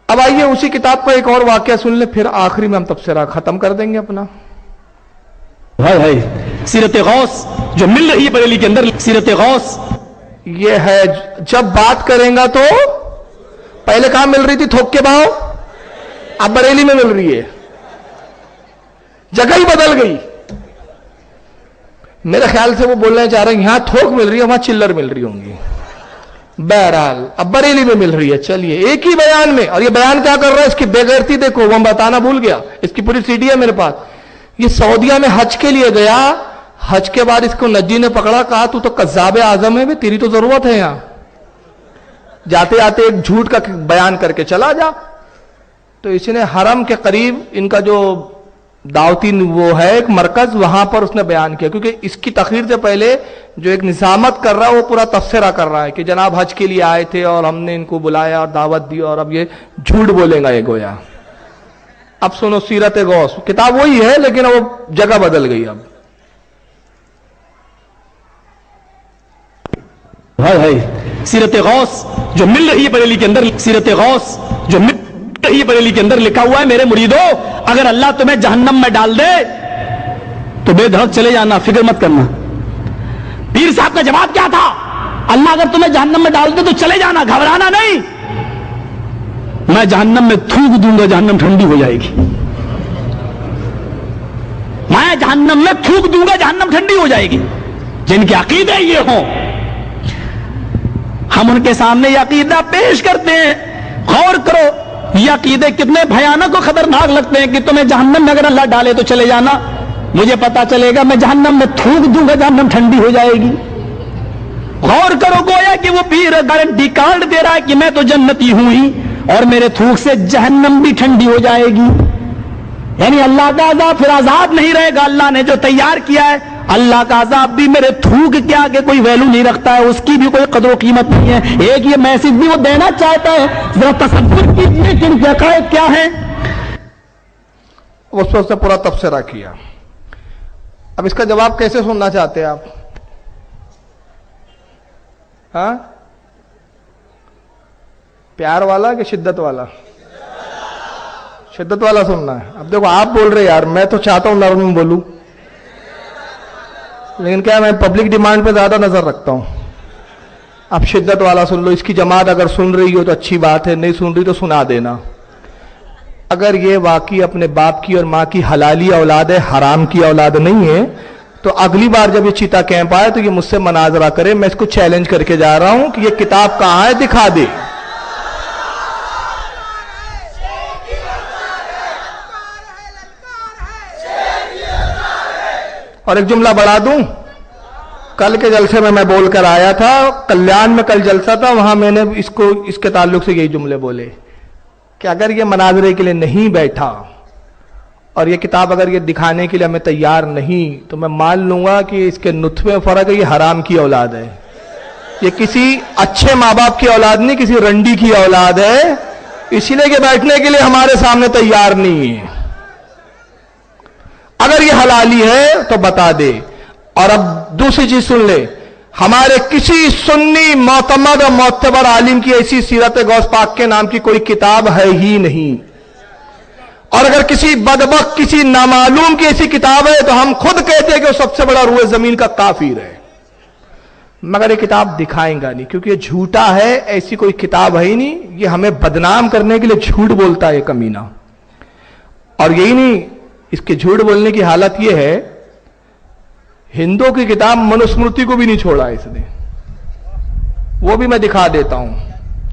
اب آئیے اسی کتاب کا ایک اور واقعہ سن لیں، پھر آخری میں ہم تبصرہ ختم کر دیں گے اپنا۔ سیرت غوث جو مل رہی ہے بریلی کے اندر، سیرت غوث یہ ہے جب بات کریں گا تو پہلے کہاں مل رہی تھی تھوک کے بھاؤ، اب بریلی میں مل رہی ہے، جگہ ہی بدل گئی۔ میرے خیال سے وہ بولنا چاہ رہے ہیں یہاں تھوک مل رہی ہے وہاں چلر مل رہی ہوں گی، بہرحال اب بریلی میں مل رہی ہے۔ چلیے ایک ہی بیان میں، اور یہ بیان کیا کر رہا ہے، اس کی بے غیرتی دیکھو، وہ بتانا بھول گیا، اس کی پوری سی ڈی ہے میرے پاس۔ یہ سعودیہ میں حج کے لیے گیا، حج کے بعد اس کو نجی نے پکڑا، کہا تو کذاب اعظم ہے، تیری تو ضرورت ہے یہاں، جاتے آتے ایک جھوٹ کا بیان کر کے چلا جا۔ تو اس نے حرم کے قریب ان کا جو دعوتی وہ ہے ایک مرکز، وہاں پر اس نے بیان کیا، کیونکہ اس کی تقریر سے پہلے جو ایک نظامت کر رہا ہے وہ پورا تبصرہ کر رہا ہے کہ جناب حج کے لیے آئے تھے اور ہم نے ان کو بلایا اور دعوت دی، اور اب یہ جھوٹ بولیں گا یہ گویا۔ اب سنو سیرت غوث، کتاب وہی ہے لیکن وہ جگہ بدل گئی اب۔ سیرت غوث جو مل رہی ہے بریلی کے اندر، سیرت غوث جو مل رہی ہے بریلی کے اندر لکھا ہوا ہے، میرے مریدو اگر اللہ تمہیں جہنم میں ڈال دے تو بے دھڑک چلے جانا، فکر مت کرنا۔ پیر صاحب کا جواب کیا تھا؟ اللہ اگر تمہیں جہنم میں ڈال دے تو چلے جانا، گھبرانا نہیں، میں جہنم میں تھوک دوں گا، جہنم ٹھنڈی ہو جائے گی، میں جہنم میں تھوک دوں گا، جہنم ٹھنڈی ہو جائے گی۔ جن کے عقیدے یہ ہوں ہم ان کے سامنے یہ عقیدہ پیش کرتے ہیں، غور کرو یہ عقیدے کتنے بھیانک و خطرناک لگتے ہیں کہ تمہیں جہنم میں اگر اللہ ڈالے تو چلے جانا، مجھے پتا چلے گا میں جہنم میں تھوک دوں گا، جہنم ٹھنڈی ہو جائے گی۔ غور کرو، گویا کہ وہ پیر گارنٹی کارڈ دے رہا ہے کہ میں تو جنتی ہوں ہی اور میرے تھوک سے جہنم بھی ٹھنڈی ہو جائے گی۔ یعنی اللہ کا عذاب پھر عذاب نہیں رہے گا، اللہ نے جو تیار کیا ہے اللہ کا عذاب بھی میرے تھوک کے آگے کوئی ویلو نہیں رکھتا ہے، اس کی بھی کوئی قدر و قیمت نہیں ہے۔ ایک یہ میسج بھی وہ دینا چاہتا ہے، ذرا تصور کیجیے کہ ان کے عقائد کیا ہیں۔ اس پر اس نے پورا تبصرہ کیا۔ اب اس کا جواب کیسے سننا چاہتے ہیں آپ؟ ہاں پیار والا کہ شدت والا؟ شدت والا سننا ہے۔ اب دیکھو آپ بول رہے یار، میں تو چاہتا ہوں نرم میں بولوں، لیکن کیا میں پبلک ڈیمانڈ پہ زیادہ نظر رکھتا ہوں۔ اب شدت والا سن لو، اس کی جماعت اگر سن رہی ہو تو اچھی بات ہے، نہیں سن رہی تو سنا دینا۔ اگر یہ واقعی اپنے باپ کی اور ماں کی حلالی اولاد ہے، حرام کی اولاد نہیں ہے، تو اگلی بار جب یہ چیتا کیمپ آئے تو یہ مجھ سے مناظرہ کرے، میں اس کو چیلنج کر کے جا رہا ہوں کہ یہ کتاب کہاں ہے، دکھا دے۔ اور ایک جملہ بڑھا دوں، کل کے جلسے میں بول کر آیا تھا، کلیان میں کل جلسہ تھا، وہاں میں نے اس کے تعلق سے یہی جملے بولے کہ اگر یہ مناظرے کے لیے نہیں بیٹھا اور یہ کتاب اگر یہ دکھانے کے لیے ہمیں تیار نہیں تو میں مان لوں گا کہ اس کے نطفے میں فرق ہے، یہ حرام کی اولاد ہے، یہ کسی اچھے ماں باپ کی اولاد نہیں، کسی رنڈی کی اولاد ہے، اسی لیے کہ بیٹھنے کے لیے ہمارے سامنے تیار نہیں ہے۔ اگر یہ حلالی ہے تو بتا دے۔ اور اب دوسری چیز سن لے، ہمارے کسی سنی معتمد اور معتبر عالم کی ایسی سیرت غوث پاک کے نام کی کوئی کتاب ہے ہی نہیں، اور اگر کسی بدبخت کسی نامعلوم کی ایسی کتاب ہے تو ہم خود کہتے ہیں کہ وہ سب سے بڑا روح زمین کا کافر ہے، مگر یہ کتاب دکھائیں گا نہیں کیونکہ یہ جھوٹا ہے، ایسی کوئی کتاب ہے ہی نہیں، یہ ہمیں بدنام کرنے کے لیے جھوٹ بولتا ہے یہ کمینہ۔ اور یہی نہیں، اس کے جھوٹ بولنے کی حالت یہ ہے، ہندوؤں کی کتاب منوسمرتی کو بھی نہیں چھوڑا اس نے، وہ بھی میں دکھا دیتا ہوں۔